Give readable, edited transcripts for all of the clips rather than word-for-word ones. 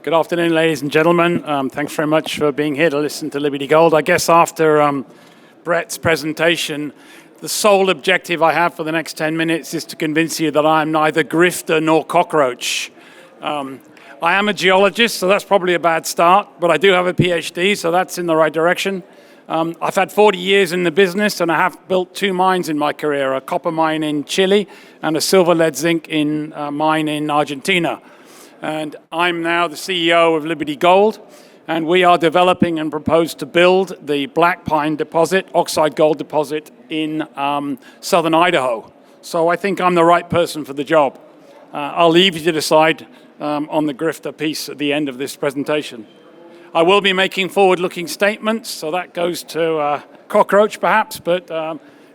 Good afternoon, ladies and gentlemen. Thanks very much for being here to listen to Liberty Gold. I guess after Brett's presentation, the sole objective I have for the next 10 minutes is to convince you that I'm neither grifter nor cockroach. I am a geologist, so that's probably a bad start, but I do have a PhD, so that's in the right direction. I've had 40 years in the business, and I have built 2 mines in my career, a copper mine in Chile and a silver lead zinc mine in Argentina. And I'm now the CEO of Liberty Gold, and we are developing and propose to build the Black Pine deposit, oxide gold deposit in southern Idaho. So I think I'm the right person for the job. I'll leave you to decide on the grifter piece at the end of this presentation. I will be making forward-looking statements, so that goes to cockroach perhaps, but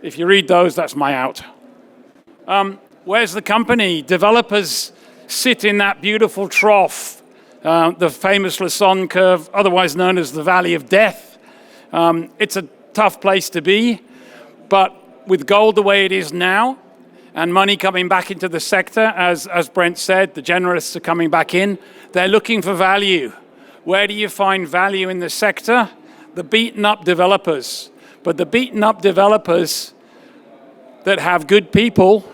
if you read those, that's my out. Where's the company? Developers sit in that beautiful trough, the famous Lassonde curve, otherwise known as the Valley of Death. It's a tough place to be, but with gold the way it is now, and money coming back into the sector, as Brent said, the generalists are coming back in, they're looking for value. Where do you find value in the sector? The beaten up developers. But the beaten up developers that have good people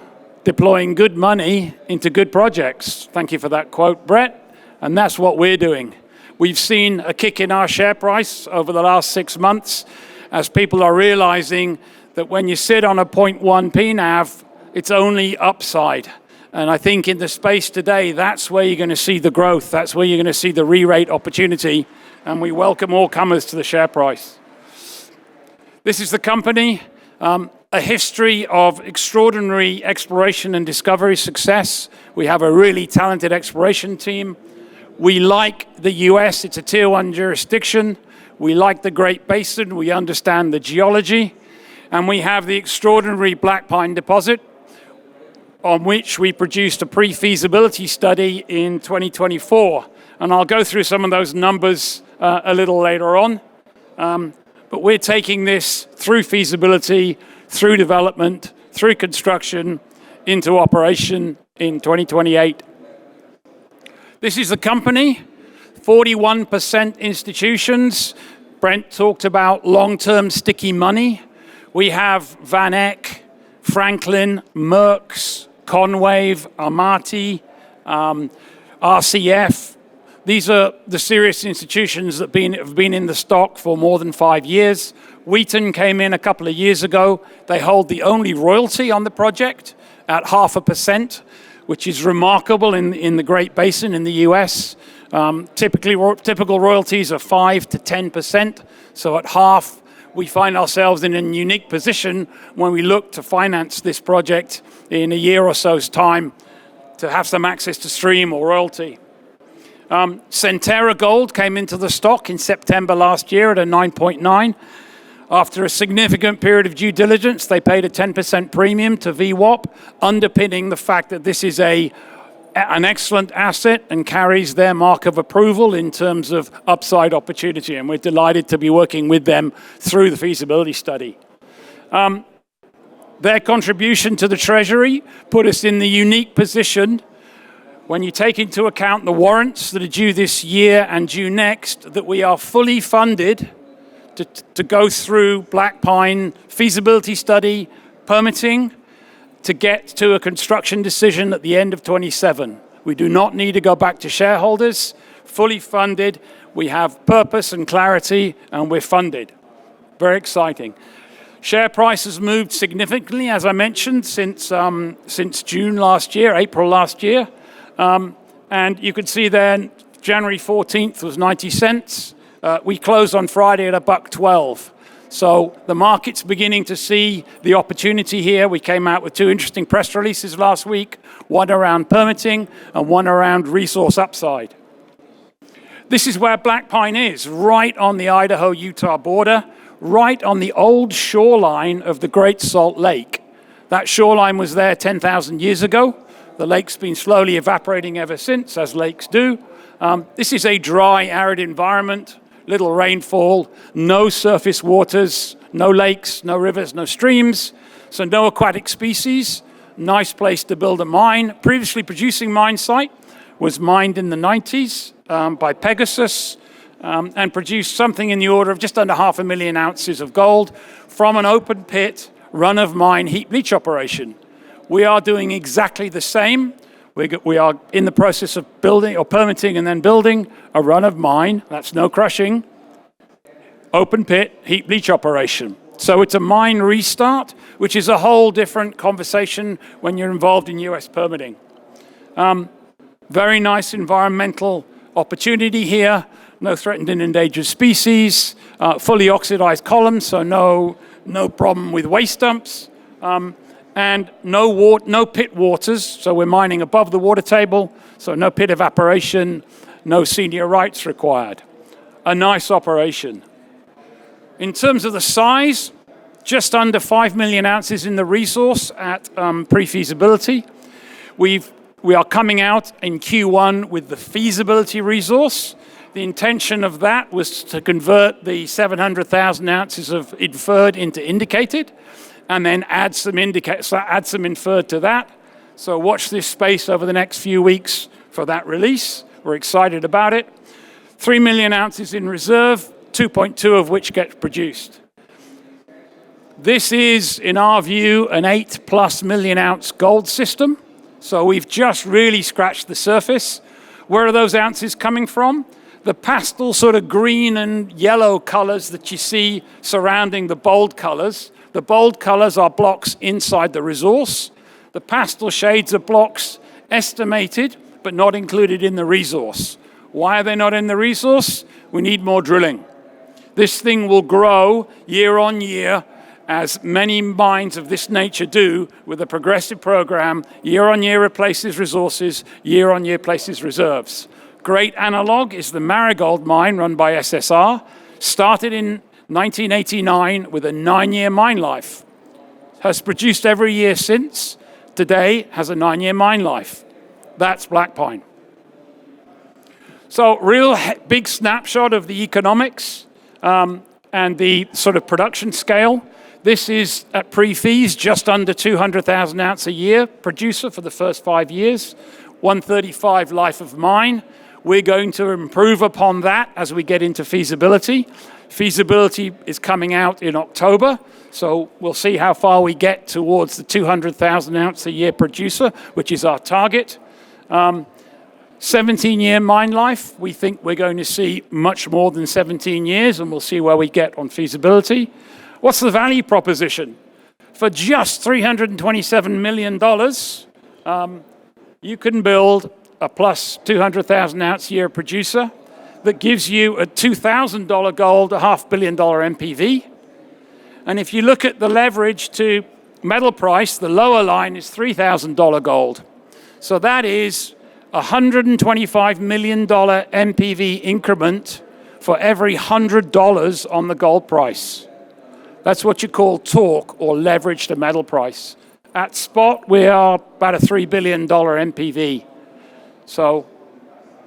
deploying good money into good projects. Thank you for that quote, Brett. And that's what we're doing. We've seen a kick in our share price over the last 6 months as people are realizing that when you sit on a 0.1 PNAV, it's only upside. And I think in the space today, that's where you're going to see the growth. That's where you're going to see the re-rate opportunity. And we welcome all comers to the share price. This is the company. A history of extraordinary exploration and discovery success. We have a really talented exploration team. We like the US, it's a tier 1 jurisdiction. We like the Great Basin, we understand the geology. And we have the extraordinary Black Pine deposit, on which we produced a pre-feasibility study in 2024. And I'll go through some of those numbers a little later on. But we're taking this through feasibility, through development, through construction, into operation in 2028. This is the company, 41% institutions. Brent talked about long-term sticky money. We have VRIC, Franklin, Merckx, Conwave, Amati, RCF. These are the serious institutions that have been in the stock for more than 5 years. Wheaton came in a couple of years ago. They hold the only royalty on the project at 0.5%, which is remarkable in the Great Basin in the US. Typical royalties are 5 to 10%. So at half, we find ourselves in a unique position when we look to finance this project in a year or so's time to have some access to stream or royalty. Centerra Gold came into the stock in September last year at a 9.9. After a significant period of due diligence, they paid a 10% premium to VWAP, underpinning the fact that this is an excellent asset and carries their mark of approval in terms of upside opportunity. And we're delighted to be working with them through the feasibility study. Their contribution to the Treasury put us in the unique position, when you take into account the warrants that are due this year and due next, that we are fully funded to go through Black Pine feasibility study, permitting, to get to a construction decision at the end of 27. We do not need to go back to shareholders, fully funded. We have purpose and clarity, and we're funded. Very exciting. Share price has moved significantly, as I mentioned, since June last year, April last year. And you can see there, January 14th was 90 cents. We closed on Friday at $1.12. So the market's beginning to see the opportunity here. We came out with 2 interesting press releases last week, one around permitting and one around resource upside. This is where Black Pine is, right on the Idaho-Utah border, right on the old shoreline of the Great Salt Lake. That shoreline was there 10,000 years ago. The lake's been slowly evaporating ever since, as lakes do. This is a dry, arid environment, little rainfall, no surface waters, no lakes, no rivers, no streams, so no aquatic species. Nice place to build a mine. Previously producing mine site, was mined in the 90s, by Pegasus and produced something in the order of just under 500,000 ounces of gold from an open pit, run-of-mine heap leach operation. We are doing exactly the same. We are in the process of building or permitting and then building a run-of-mine, that's no crushing, open pit heap leach operation. So it's a mine restart, which is a whole different conversation when you're involved in US permitting. Very nice environmental opportunity here. No threatened and endangered species. Fully oxidized columns, so no problem with waste dumps. And no pit waters, so we're mining above the water table, so no pit evaporation, no senior rights required. A nice operation. In terms of the size, just under 5 million ounces in the resource at pre-feasibility. We are coming out in Q1 with the feasibility resource. The intention of that was to convert the 700,000 ounces of inferred into indicated, and then add some inferred to that. So watch this space over the next few weeks for that release. We're excited about it. 3 million ounces in reserve, 2.2 of which get produced. This is, in our view, an 8+ million ounce gold system. So we've just really scratched the surface. Where are those ounces coming from? The pastel sort of green and yellow colors that you see surrounding the bold colors. The bold colors are blocks inside the resource. The pastel shades are blocks estimated, but not included in the resource. Why are they not in the resource? We need more drilling. This thing will grow year on year, as many mines of this nature do with a progressive program. Year on year replaces resources, year on year places reserves. Great analog is the Marigold mine run by SSR, started in 1989 with a 9-year mine life. Has produced every year since. Today has a 9-year mine life. That's Black Pine. So real big snapshot of the economics and the sort of production scale. This is at pre-feas, just under 200,000 ounce a year producer for the first 5 years, 135 life of mine. We're going to improve upon that as we get into feasibility. Feasibility is coming out in October, so we'll see how far we get towards the 200,000 ounce a year producer, which is our target. 17-year mine life, we think we're going to see much more than 17 years, and we'll see where we get on feasibility. What's the value proposition? For just $327 million, you can build a plus 200,000 ounce year producer that gives you a $2,000 gold, a $500 million NPV. And if you look at the leverage to metal price, the lower line is $3,000 gold. So that is $125 million NPV increment for every $100 on the gold price. That's what you call torque or leverage to metal price. At spot, we are about a $3 billion NPV. So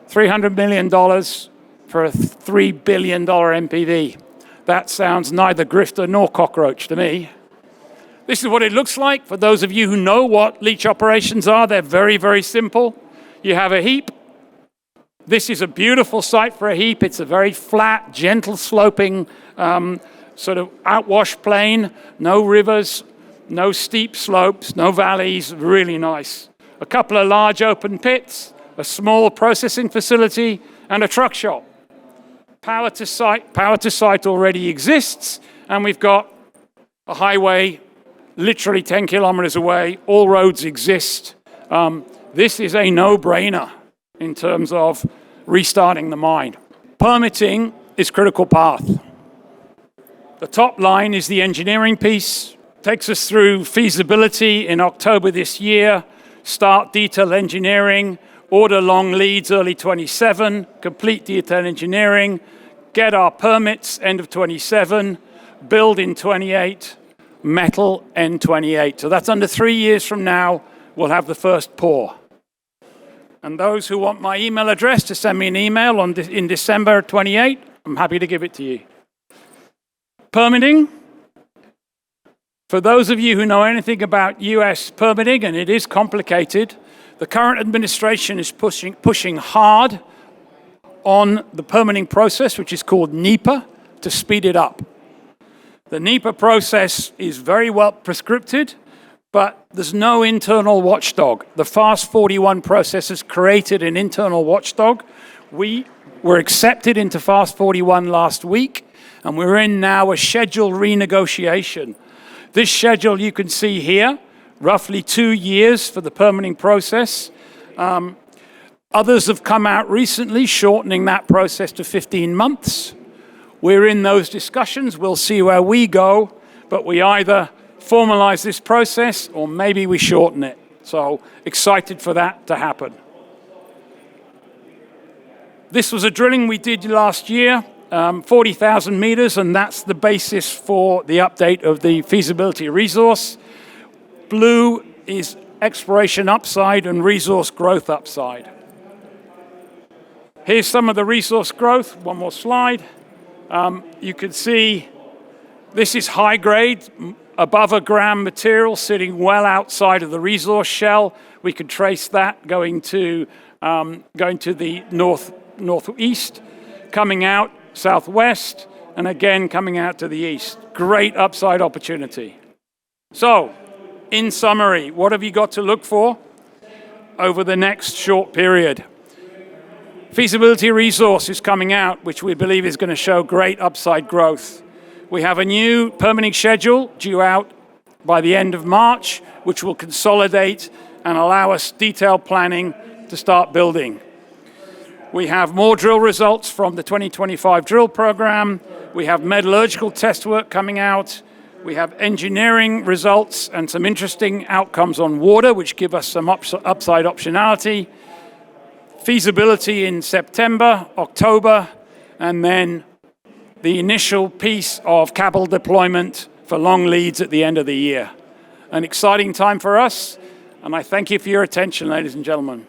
$300 million for a $3 billion NPV. That sounds neither grifter nor cockroach to me. This is what it looks like. For those of you who know what leach operations are, they're very, very simple. You have a heap. This is a beautiful site for a heap. It's a very flat, gentle sloping sort of outwash plain, no rivers, no steep slopes, no valleys, really nice. A couple of large open pits, a small processing facility, and a truck shop. Power to site already exists, and we've got a highway literally 10 kilometers away. All roads exist. This is a no-brainer in terms of restarting the mine. Permitting is critical path. The top line is the engineering piece. Takes us through feasibility in October this year, start detail engineering, order long leads early 27, complete detail engineering, get our permits end of 27, build in 28, metal end 28. So that's under 3 years from now, we'll have the first pour. And those who want my email address to send me an email in December 28, I'm happy to give it to you. Permitting. For those of you who know anything about US permitting, and it is complicated, the current administration is pushing hard on the permitting process, which is called NEPA, to speed it up. The NEPA process is very well prescripted, but there's no internal watchdog. The FAST-41 process has created an internal watchdog. We were accepted into FAST-41 last week, and we're in now a schedule renegotiation. This schedule you can see here, roughly 2 years for the permitting process. Others have come out recently, shortening that process to 15 months. We're in those discussions. We'll see where we go, but we either formalize this process or maybe we shorten it. So excited for that to happen. This was a drilling we did last year, 40,000 meters, and that's the basis for the update of the feasibility resource. Blue is exploration upside and resource growth upside. Here's some of the resource growth. One more slide. You can see this is high grade, above a gram material sitting well outside of the resource shell. We could trace that going to the northeast, coming out southwest, and again coming out to the east. Great upside opportunity. So, in summary, what have you got to look for over the next short period? Feasibility resource is coming out, which we believe is going to show great upside growth. We have a new permitting schedule due out by the end of March, which will consolidate and allow us detailed planning to start building. We have more drill results from the 2025 drill program. We have metallurgical test work coming out. We have engineering results and some interesting outcomes on water, which give us some upside optionality. Feasibility in September, October, and then the initial piece of capital deployment for long leads at the end of the year. An exciting time for us, and I thank you for your attention, ladies and gentlemen.